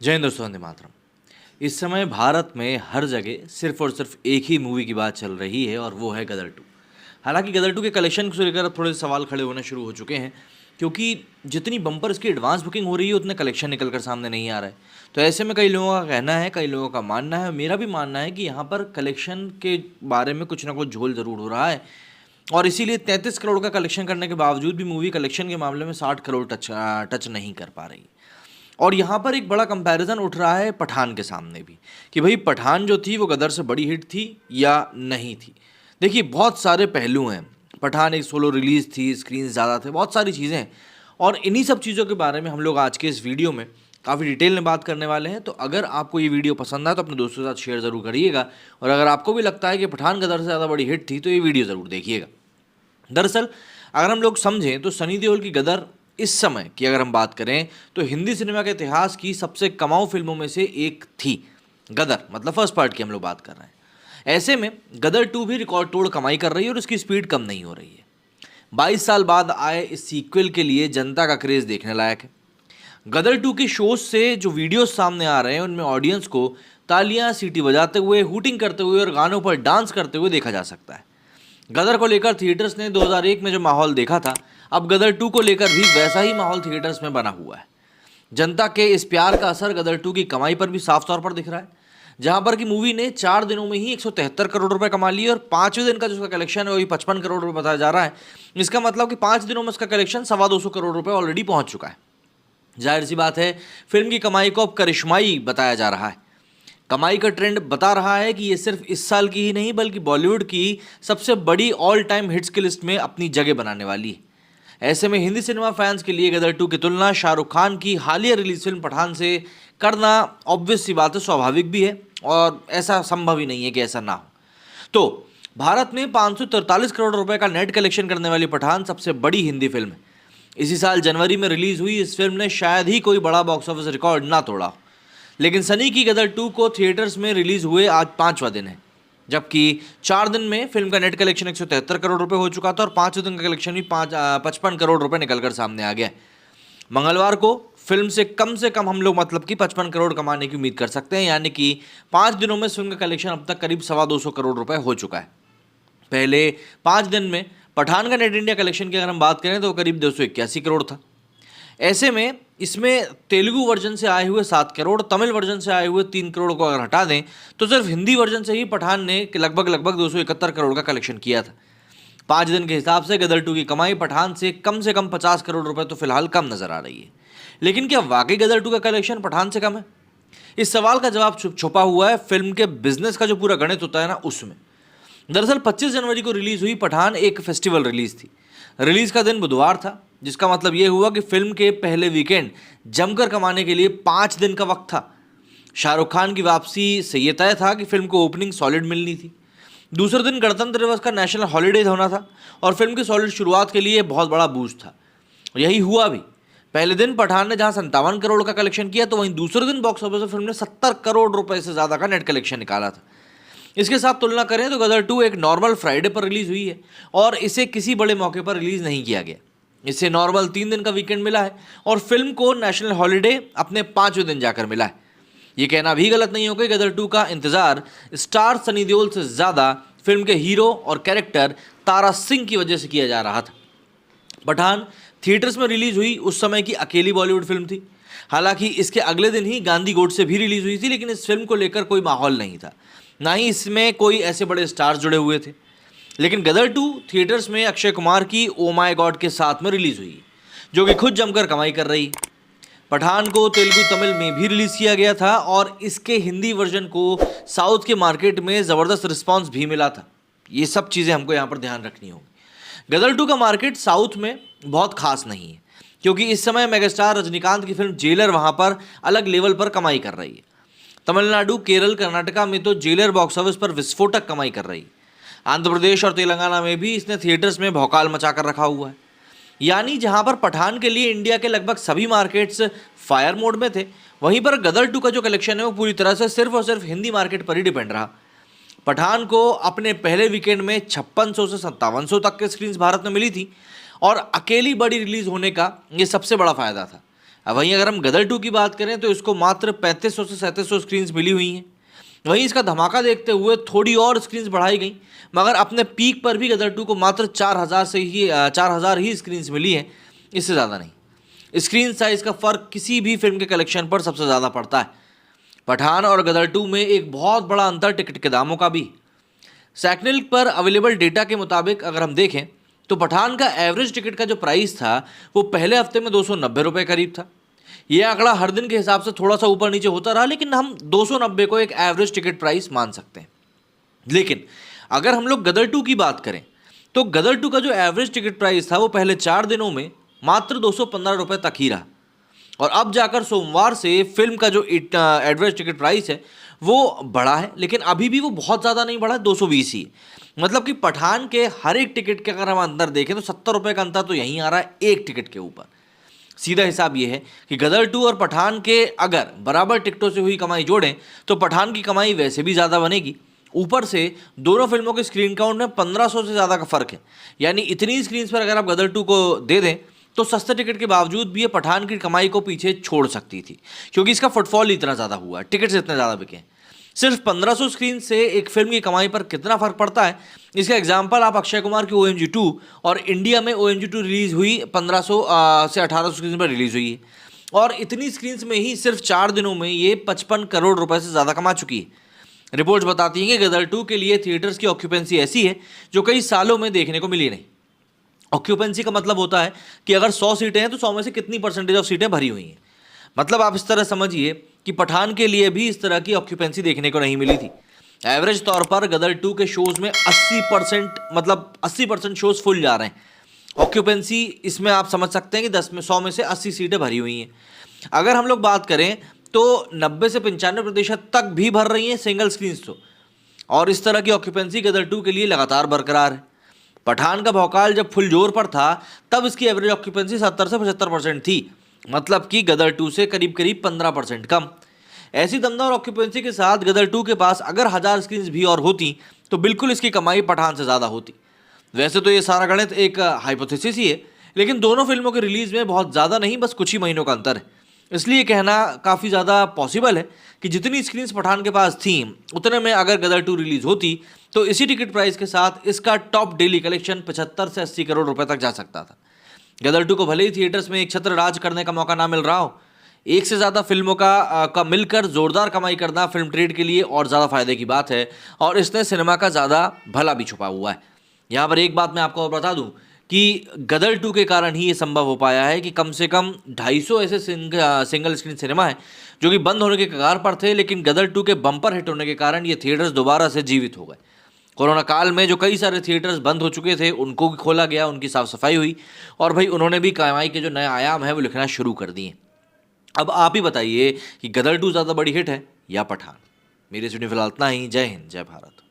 जय हिंद दोस्तों, वंदे मातरम। इस समय भारत में हर जगह सिर्फ और सिर्फ एक ही मूवी की बात चल रही है और वो है गदर टू। हालांकि गदर टू के कलेक्शन को लेकर अब थोड़े सवाल खड़े होने शुरू हो चुके हैं, क्योंकि जितनी बम्पर इसकी एडवांस बुकिंग हो रही है उतने कलेक्शन निकल कर सामने नहीं आ रहा है। तो ऐसे में कई लोगों का कहना है, कई लोगों का मानना है, मेरा भी मानना है कि यहाँ पर कलेक्शन के बारे में कुछ ना कुछ झोल ज़रूर हो रहा है। और इसीलिए 33 करोड़ का कलेक्शन करने के बावजूद भी मूवी कलेक्शन के मामले में 60 करोड़ टच नहीं कर पा रही। और यहाँ पर एक बड़ा कंपैरिजन उठ रहा है पठान के सामने भी, कि भाई पठान जो थी वो गदर से बड़ी हिट थी या नहीं थी। देखिए, बहुत सारे पहलू हैं। पठान एक सोलो रिलीज़ थी, स्क्रीन ज़्यादा थे, बहुत सारी चीज़ें हैं। और इन्हीं सब चीज़ों के बारे में हम लोग आज के इस वीडियो में काफ़ी डिटेल में बात करने वाले हैं। तो अगर आपको ये वीडियो पसंद आए तो अपने दोस्तों के साथ शेयर ज़रूर करिएगा। और अगर आपको भी लगता है कि पठान गदर से ज़्यादा बड़ी हिट थी तो ये वीडियो ज़रूर देखिएगा। दरअसल अगर हम लोग समझें तो सनी देओल की गदर इस समय की अगर हम बात करें तो हिंदी सिनेमा के इतिहास की सबसे कमाऊ फिल्मों में से एक थी। गदर मतलब फर्स्ट पार्ट की हम लोग बात कर रहे हैं। ऐसे में गदर 2 भी रिकॉर्ड तोड़ कमाई कर रही है और उसकी स्पीड कम नहीं हो रही है। 22 साल बाद आए इस सीक्वल के लिए जनता का क्रेज देखने लायक है। गदर 2 के शोज से जो वीडियोस सामने आ रहे हैं उनमें ऑडियंस को तालियां, सीटी बजाते हुए, हूटिंग करते हुए और गानों पर डांस करते हुए देखा जा सकता है। गदर को लेकर थिएटर्स ने 2001 में जो माहौल देखा था, अब गदर 2 को लेकर भी वैसा ही माहौल थिएटर्स में बना हुआ है। जनता के इस प्यार का असर गदर 2 की कमाई पर भी साफ तौर पर दिख रहा है, जहां पर कि मूवी ने 4 दिनों में ही 173 करोड़ रुपए कमा लिए और 5वें दिन का जो उसका कलेक्शन है वही 55 करोड़ रुपए बताया जा रहा है। इसका मतलब कि 5 दिनों में उसका कलेक्शन 225 करोड़ रुपए ऑलरेडी पहुंच चुका है। जाहिर सी बात है, फिल्म की कमाई को अब करिश्माई बताया जा रहा है। कमाई का ट्रेंड बता रहा है कि ये सिर्फ इस साल की ही नहीं बल्कि बॉलीवुड की सबसे बड़ी ऑल टाइम हिट्स की लिस्ट में अपनी जगह बनाने वाली है। ऐसे में हिंदी सिनेमा फैंस के लिए गदर 2 की तुलना शाहरुख खान की हालिया रिलीज फिल्म पठान से करना ऑब्वियस सी बात है, स्वाभाविक भी है और ऐसा संभव ही नहीं है कि ऐसा ना हो। तो भारत में 543 करोड़ रुपए का नेट कलेक्शन करने वाली पठान सबसे बड़ी हिंदी फिल्म है। इसी साल जनवरी में रिलीज हुई इस फिल्म ने शायद ही कोई बड़ा बॉक्स ऑफिस रिकॉर्ड ना तोड़ा हो। लेकिन सनी की गदर 2 को थिएटर्स में रिलीज हुए आज 5वां दिन है, जबकि 4 दिन में फिल्म का नेट कलेक्शन 173 करोड़ रुपए हो चुका था और 5वें दिन का कलेक्शन भी 55 करोड़ रुपए निकलकर सामने आ गया। मंगलवार को फिल्म से कम हम लोग मतलब कि 55 करोड़ कमाने की उम्मीद कर सकते हैं, यानी कि 5 दिनों में फिल्म का कलेक्शन अब तक करीब 225 करोड़ रुपए हो चुका है। पहले 5 दिन में पठान का नेट इंडिया कलेक्शन की अगर हम बात करें तो करीब 281 करोड़ था। ऐसे में इसमें तेलुगु वर्जन से आए हुए 7 करोड़, तमिल वर्जन से आए हुए 3 करोड़ को अगर हटा दें तो सिर्फ हिंदी वर्जन से ही पठान ने लगभग 271 करोड़ का कलेक्शन किया था। 5 दिन के हिसाब से गदर 2 की कमाई पठान से कम 50 करोड़ रुपए तो फिलहाल कम नजर आ रही है। लेकिन क्या वाकई गदर 2 का कलेक्शन पठान से कम है? इस सवाल का जवाब छुपा हुआ है फिल्म के बिजनेस का जो पूरा गणित होता है ना, उसमें। दरअसल 25 जनवरी को रिलीज हुई पठान एक फेस्टिवल रिलीज थी। रिलीज का दिन बुधवार था, जिसका मतलब यह हुआ कि फिल्म के पहले वीकेंड जमकर कमाने के लिए 5 दिन का वक्त था। शाहरुख खान की वापसी से यह तय था कि फिल्म को ओपनिंग सॉलिड मिलनी थी। दूसरे दिन गणतंत्र दिवस का नेशनल हॉलीडे होना था और फिल्म की सॉलिड शुरुआत के लिए बहुत बड़ा बूस्ट था। यही हुआ भी। पहले दिन पठान ने जहां 57 करोड़ का कलेक्शन किया तो वहीं दूसरे दिन बॉक्स ऑफिस पर फिल्म ने 70 करोड़ रुपए से ज्यादा का नेट कलेक्शन निकाला था। इसके साथ तुलना करें तो गदर 2 एक नॉर्मल फ्राइडे पर रिलीज हुई है और इसे किसी बड़े मौके पर रिलीज नहीं किया गया। इसे नॉर्मल 3 दिन का वीकेंड मिला है और फिल्म को नेशनल हॉलीडे अपने 5वें दिन जाकर मिला है। यह कहना भी गलत नहीं होगा कि गदर 2 का इंतजार स्टार सनी देओल से ज्यादा फिल्म के हीरो और कैरेक्टर तारा सिंह की वजह से किया जा रहा था। पठान थिएटर्स में रिलीज हुई उस समय की अकेली बॉलीवुड फिल्म थी। हालांकि इसके अगले दिन ही गांधी गोड से भी रिलीज हुई थी, लेकिन इस फिल्म को लेकर कोई माहौल नहीं था, ना ही इसमें कोई ऐसे बड़े स्टार्स जुड़े हुए थे। लेकिन गदर 2 थिएटर्स में अक्षय कुमार की ओ माय गॉड के साथ में रिलीज हुई, जो कि खुद जमकर कमाई कर रही। पठान को तेलुगु तमिल में भी रिलीज किया गया था और इसके हिंदी वर्जन को साउथ के मार्केट में ज़बरदस्त रिस्पांस भी मिला था। ये सब चीज़ें हमको यहाँ पर ध्यान रखनी होगी। गदर 2 का मार्केट साउथ में बहुत खास नहीं है, क्योंकि इस समय मेगास्टार रजनीकांत की फिल्म जेलर वहाँ पर अलग लेवल पर कमाई कर रही है। तमिलनाडु, केरल, कर्नाटका में तो जेलर बॉक्स ऑफिस पर विस्फोटक कमाई कर रही है। आंध्र प्रदेश और तेलंगाना में भी इसने थिएटर्स में भौकाल मचाकर रखा हुआ है। यानी जहां पर पठान के लिए इंडिया के लगभग सभी मार्केट्स फायर मोड में थे, वहीं पर गदर 2 का जो कलेक्शन है वो पूरी तरह से सिर्फ और सिर्फ हिंदी मार्केट पर ही डिपेंड रहा। पठान को अपने पहले वीकेंड में 5600 से 5700 तक के स्क्रीन्स भारत में मिली थी और अकेली बड़ी रिलीज होने का ये सबसे बड़ा फायदा था। अब वहीं अगर हम गदर 2 की बात करें तो इसको मात्र 3500 से 3700 स्क्रीन्स मिली हुई हैं। वहीं इसका धमाका देखते हुए थोड़ी और स्क्रीन्स बढ़ाई गई, मगर अपने पीक पर भी गदर 2 को मात्र 4000 ही स्क्रीन्स मिली हैं, इससे ज़्यादा नहीं। स्क्रीन साइज का फ़र्क किसी भी फिल्म के कलेक्शन पर सबसे ज़्यादा पड़ता है। पठान और गदर 2 में एक बहुत बड़ा अंतर टिकट के दामों का भी। सैकनिल पर अवेलेबल डेटा के मुताबिक अगर हम देखें तो पठान का एवरेज टिकट का जो प्राइस था वो पहले हफ्ते में 290 रुपये करीब था। ये आंकड़ा हर दिन के हिसाब से थोड़ा सा ऊपर नीचे होता रहा, लेकिन हम 290 को एक एवरेज टिकट प्राइस मान सकते हैं। लेकिन अगर हम लोग गदर 2 की बात करें तो गदर 2 का जो एवरेज टिकट प्राइस था वो पहले 4 दिनों में मात्र 215 रुपये तक ही रहा, और अब जाकर सोमवार से फिल्म का जो एवरेज टिकट प्राइस है वो बढ़ा है, लेकिन अभी भी वो बहुत ज़्यादा नहीं बढ़ा, 220 ही है। मतलब कि पठान के हर एक टिकट के अगर हम अंदर देखें तो 70 रुपये का अंतर तो यहीं आ रहा है एक टिकट के ऊपर। सीधा हिसाब ये है कि गदर 2 और पठान के अगर बराबर टिकटों से हुई कमाई जोड़ें तो पठान की कमाई वैसे भी ज़्यादा बनेगी। ऊपर से दोनों फिल्मों के स्क्रीन काउंट में 1500 से ज़्यादा का फ़र्क है, यानी इतनी स्क्रीन पर अगर आप गदर 2 को दे दें तो सस्ते टिकट के बावजूद भी ये पठान की कमाई को पीछे छोड़ सकती थी, क्योंकि इसका फुटफॉल इतना ज़्यादा हुआ है, टिकट्स इतने ज़्यादा बिके हैं। सिर्फ 1500 स्क्रीन से एक फिल्म की कमाई पर कितना फ़र्क पड़ता है, इसका एग्जाम्पल आप अक्षय कुमार की OMG 2, और इंडिया में OMG 2 रिलीज़ हुई 1500 से 1800 स्क्रीन पर रिलीज़ हुई है, और इतनी स्क्रीन्स में ही सिर्फ 4 दिनों में ये 55 करोड़ रुपए से ज़्यादा कमा चुकी है। रिपोर्ट्स बताती हैं कि गदर 2 के लिए थिएटर्स की ऑक्यूपेंसी ऐसी है जो कई सालों में देखने को मिली नहीं। ऑक्यूपेंसी का मतलब होता है कि अगर 100 सीटें हैं तो 100 में से कितनी परसेंटेज ऑफ सीटें भरी हुई हैं। मतलब आप इस तरह समझिए कि पठान के लिए भी इस तरह की ऑक्यूपेंसी देखने को नहीं मिली थी। एवरेज तौर पर गदर 2 के शोज़ में 80%, मतलब 80% शोज़ फुल जा रहे हैं। ऑक्यूपेंसी इसमें आप समझ सकते हैं कि 100 में से 80 सीटें भरी हुई हैं। अगर हम लोग बात करें तो 90 से 95% तक भी भर रही हैं सिंगल स्क्रीन तो, और इस तरह की ऑक्यूपेंसी गदर 2 के लिए लगातार बरकरार है। पठान का भौकाल जब फुल जोर पर था तब इसकी एवरेज ऑक्यूपेंसी 70 से 75% थी, मतलब कि गदर 2 से करीब करीब 15% कम। ऐसी दमदार ऑक्यूपेंसी के साथ गदर 2 के पास अगर 1000 स्क्रीन्स भी और होती तो बिल्कुल इसकी कमाई पठान से ज़्यादा होती। वैसे तो ये सारा गणित एक हाइपोथेसिस ही है, लेकिन दोनों फिल्मों के रिलीज़ में बहुत ज़्यादा नहीं, बस कुछ ही महीनों का अंतर है। इसलिए कहना काफ़ी ज़्यादा पॉसिबल है कि जितनी स्क्रीन्स पठान के पास थी उतने में अगर गदर 2 रिलीज़ होती तो इसी टिकट प्राइस के साथ इसका टॉप डेली कलेक्शन 75 से 80 करोड़ रुपए तक जा सकता था। गदर 2 को भले ही थिएटर्स में एक छत्र राज करने का मौका ना मिल रहा हो, एक से ज़्यादा फिल्मों का मिलकर ज़ोरदार कमाई करना फिल्म ट्रेड के लिए और ज़्यादा फायदे की बात है, और इसने सिनेमा का ज़्यादा भला भी छुपा हुआ है। यहाँ पर एक बात मैं आपको और बता दूँ कि गदर 2 के कारण ही ये संभव हो पाया है कि कम से कम 250 ऐसे सिंगल स्क्रीन सिनेमा है जो कि बंद होने के कगार पर थे, लेकिन गदर 2 के बम्पर हिट होने के कारण ये थिएटर्स दोबारा से जीवित हो गए। कोरोना काल में जो कई सारे थिएटर्स बंद हो चुके थे उनको भी खोला गया, उनकी साफ सफाई हुई, और भाई उन्होंने भी कमाई के जो नए आयाम है वो लिखना शुरू कर दिए। अब आप ही बताइए कि गदर 2 ज़्यादा बड़ी हिट है या पठान। मेरे से फिलहाल इतना ही। जय हिंद, जय भारत।